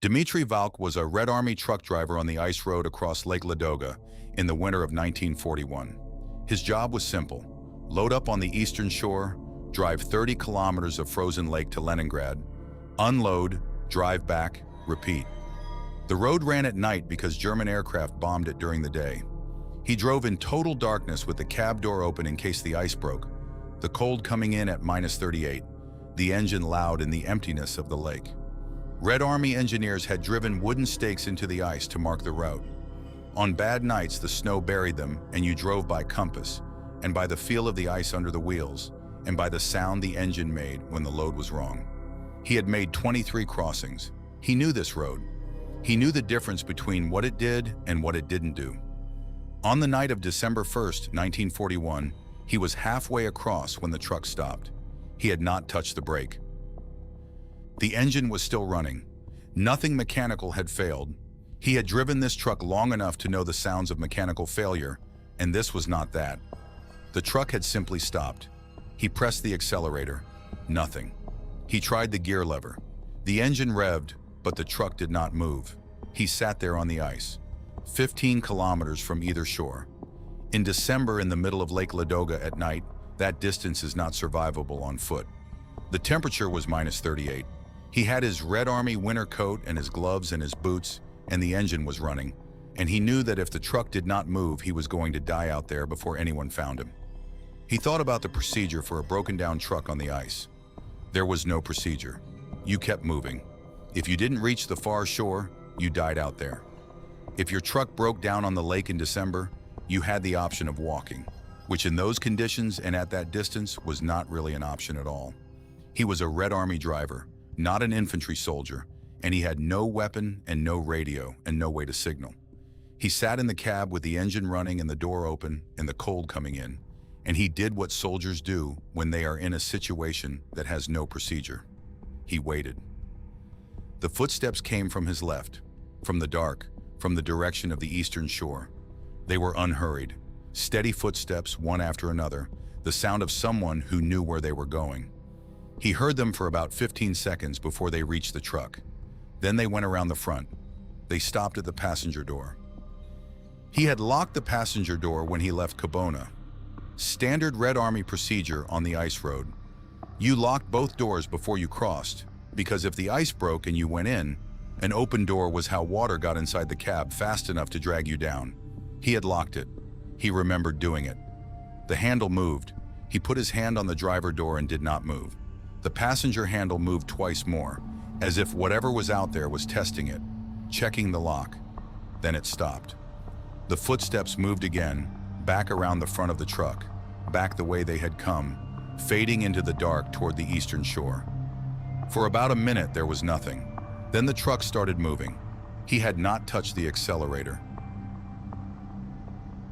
Dmitry Valk was a Red Army truck driver on the ice road across Lake Ladoga in the winter of 1941. His job was simple: load up on the eastern shore, drive 30 kilometers of frozen lake to Leningrad, unload, drive back, repeat. The road ran at night because German aircraft bombed it during the day. He drove in total darkness with the cab door open in case the ice broke, the cold coming in at -38, the engine loud in the emptiness of the lake. Red Army engineers had driven wooden stakes into the ice to mark the route. On bad nights, the snow buried them, and you drove by compass, and by the feel of the ice under the wheels, and by the sound the engine made when the load was wrong. He had made 23 crossings. He knew this road. He knew the difference between what it did and what it didn't do. On the night of December 1st, 1941, he was halfway across when the truck stopped. He had not touched the brake. The engine was still running. Nothing mechanical had failed. He had driven this truck long enough to know the sounds of mechanical failure, and this was not that. The truck had simply stopped. He pressed the accelerator. Nothing. He tried the gear lever. The engine revved, but the truck did not move. He sat there on the ice, 15 kilometers from either shore. In December, in the middle of Lake Ladoga at night, that distance is not survivable on foot. The temperature was -38. He had his Red Army winter coat and his gloves and his boots, and the engine was running, and he knew that if the truck did not move, he was going to die out there before anyone found him. He thought about the procedure for a broken-down truck on the ice. There was no procedure. You kept moving. If you didn't reach the far shore, you died out there. If your truck broke down on the lake in December, you had the option of walking, which in those conditions and at that distance was not really an option at all. He was a Red Army driver, not an infantry soldier, and he had no weapon and no radio and no way to signal. He sat in the cab with the engine running and the door open and the cold coming in, and he did what soldiers do when they are in a situation that has no procedure. He waited. The footsteps came from his left, from the dark, from the direction of the eastern shore. They were unhurried, steady footsteps one after another, the sound of someone who knew where they were going. He heard them for about 15 seconds before they reached the truck. Then they went around the front. They stopped at the passenger door. He had locked the passenger door when he left Kobona. Standard Red Army procedure on the ice road. You locked both doors before you crossed, because if the ice broke and you went in, an open door was how water got inside the cab fast enough to drag you down. He had locked it. He remembered doing it. The handle moved. He put his hand on the driver door and did not move. The passenger handle moved twice more, as if whatever was out there was testing it, checking the lock. Then it stopped. The footsteps moved again, back around the front of the truck, back the way they had come, fading into the dark toward the eastern shore. For about a minute there was nothing. Then the truck started moving. He had not touched the accelerator.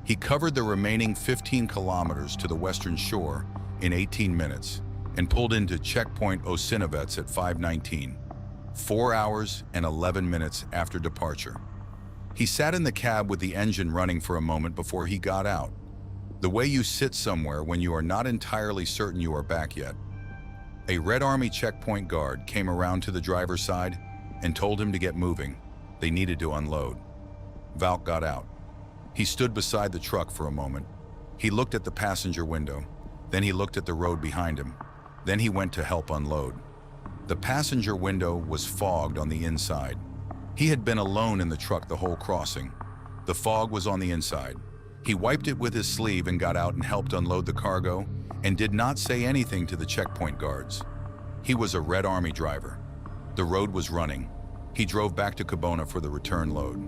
He covered the remaining 15 kilometers to the western shore in 18 minutes and pulled into checkpoint Osinovets at 5:19, 4 hours and 11 minutes after departure. He sat in the cab with the engine running for a moment before he got out. The way you sit somewhere when you are not entirely certain you are back yet. A Red Army checkpoint guard came around to the driver's side and told him to get moving. They needed to unload. Valk got out. He stood beside the truck for a moment. He looked at the passenger window. Then he looked at the road behind him. Then he went to help unload. The passenger window was fogged on the inside. He had been alone in the truck the whole crossing. The fog was on the inside. He wiped it with his sleeve and got out and helped unload the cargo and did not say anything to the checkpoint guards. He was a Red Army driver. The road was running. He drove back to Kobona for the return load.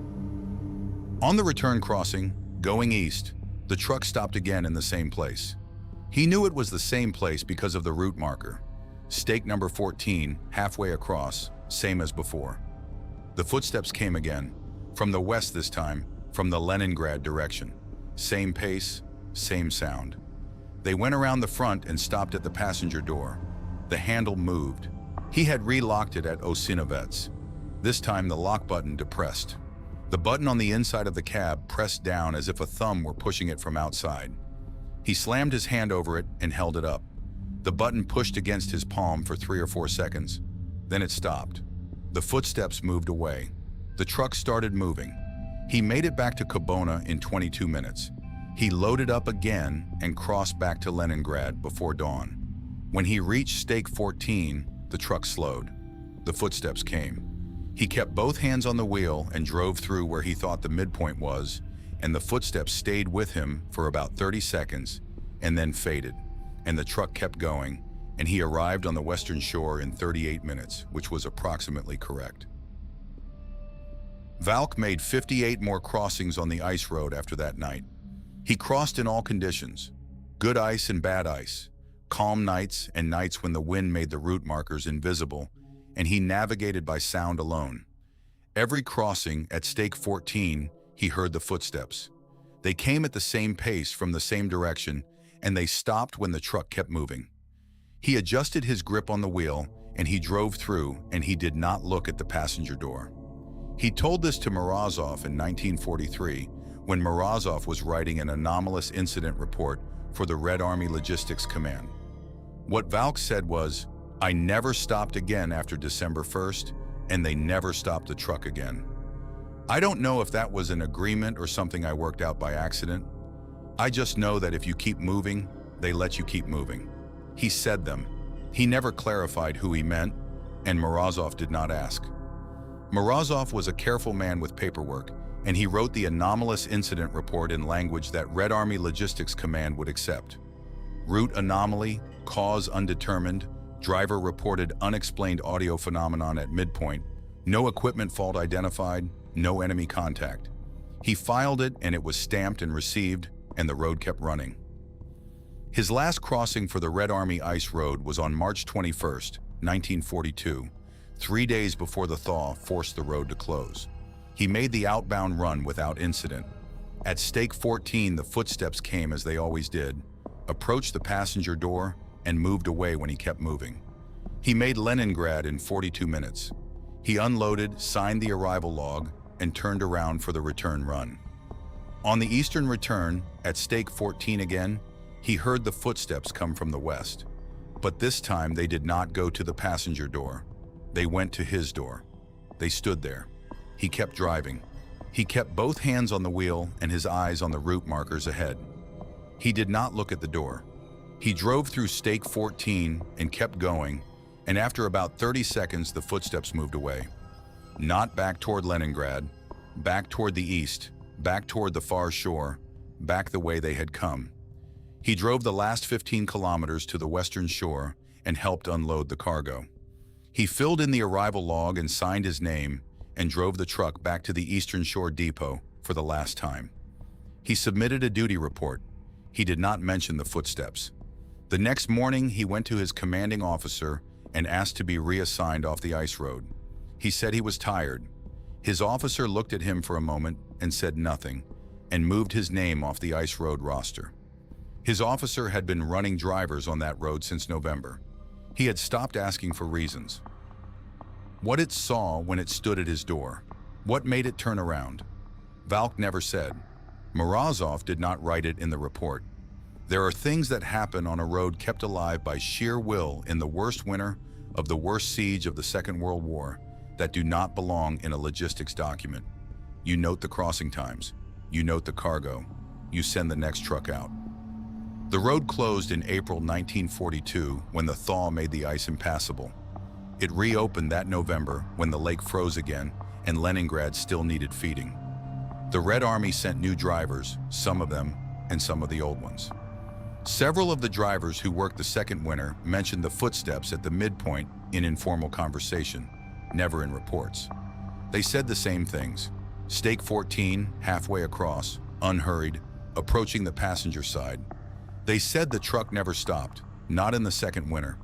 On the return crossing, going east, the truck stopped again in the same place. He knew it was the same place because of the route marker. Stake number 14, halfway across, same as before. The footsteps came again, from the west this time, from the Leningrad direction. Same pace, same sound. They went around the front and stopped at the passenger door. The handle moved. He had relocked it at Osinovets. This time the lock button depressed. The button on the inside of the cab pressed down as if a thumb were pushing it from outside. He slammed his hand over it and held it up. The button pushed against his palm for 3 or 4 seconds. Then it stopped. The footsteps moved away. The truck started moving. He made it back to Kobona in 22 minutes. He loaded up again and crossed back to Leningrad before dawn. When he reached Stake 14, the truck slowed. The footsteps came. He kept both hands on the wheel and drove through where he thought the midpoint was, and the footsteps stayed with him for about 30 seconds and then faded, and the truck kept going, and he arrived on the western shore in 38 minutes, which was approximately correct. Valk made 58 more crossings on the ice road after that night. He crossed in all conditions, good ice and bad ice, calm nights and nights when the wind made the route markers invisible, and he navigated by sound alone. Every crossing at Stake 14, he heard the footsteps. They came at the same pace from the same direction, and they stopped when the truck kept moving. He adjusted his grip on the wheel, and he drove through, and he did not look at the passenger door. He told this to Morozov in 1943, when Morozov was writing an anomalous incident report for the Red Army Logistics Command. What Valk said was, "I never stopped again after December 1st, and they never stopped the truck again." I don't know if that was an agreement or something I worked out by accident. I just know that if you keep moving, they let you keep moving. He said them. He never clarified who he meant, and Morozov did not ask. Morozov was a careful man with paperwork, and he wrote the anomalous incident report in language that Red Army Logistics Command would accept. Route anomaly, cause undetermined, driver reported unexplained audio phenomenon at midpoint, no equipment fault identified, no enemy contact. He filed it and it was stamped and received, and the road kept running. His last crossing for the Red Army Ice Road was on March 21st, 1942, 3 days before the thaw forced the road to close. He made the outbound run without incident. At Stake 14, the footsteps came as they always did, approached the passenger door, and moved away when he kept moving. He made Leningrad in 42 minutes. He unloaded, signed the arrival log, and turned around for the return run. On the eastern return, at Stake 14 again, he heard the footsteps come from the west. But this time they did not go to the passenger door. They went to his door. They stood there. He kept driving. He kept both hands on the wheel and his eyes on the route markers ahead. He did not look at the door. He drove through Stake 14 and kept going, and after about 30 seconds the footsteps moved away. Not back toward Leningrad, back toward the east, back toward the far shore, back the way they had come. He drove the last 15 kilometers to the western shore and helped unload the cargo. He filled in the arrival log and signed his name and drove the truck back to the Eastern Shore Depot for the last time. He submitted a duty report. He did not mention the footsteps. The next morning, he went to his commanding officer and asked to be reassigned off the ice road. He said he was tired. His officer looked at him for a moment and said nothing, and moved his name off the ice road roster. His officer had been running drivers on that road since November. He had stopped asking for reasons. What it saw when it stood at his door? What made it turn around? Valk never said. Morozov did not write it in the report. There are things that happen on a road kept alive by sheer will in the worst winter of the worst siege of the Second World War that do not belong in a logistics document. You note the crossing times. You note the cargo. You send the next truck out. The road closed in April 1942 when the thaw made the ice impassable. It reopened that November when the lake froze again and Leningrad still needed feeding. The Red Army sent new drivers, some of them, and some of the old ones. Several of the drivers who worked the second winter mentioned the footsteps at the midpoint in informal conversation, never in reports. They said the same things. Stake 14, halfway across, unhurried, approaching the passenger side. They said the truck never stopped, not in the second winter.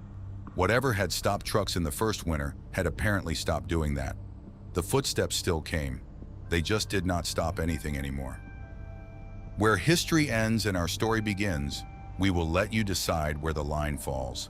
Whatever had stopped trucks in the first winter had apparently stopped doing that. The footsteps still came. They just did not stop anything anymore. Where history ends and our story begins, we will let you decide where the line falls.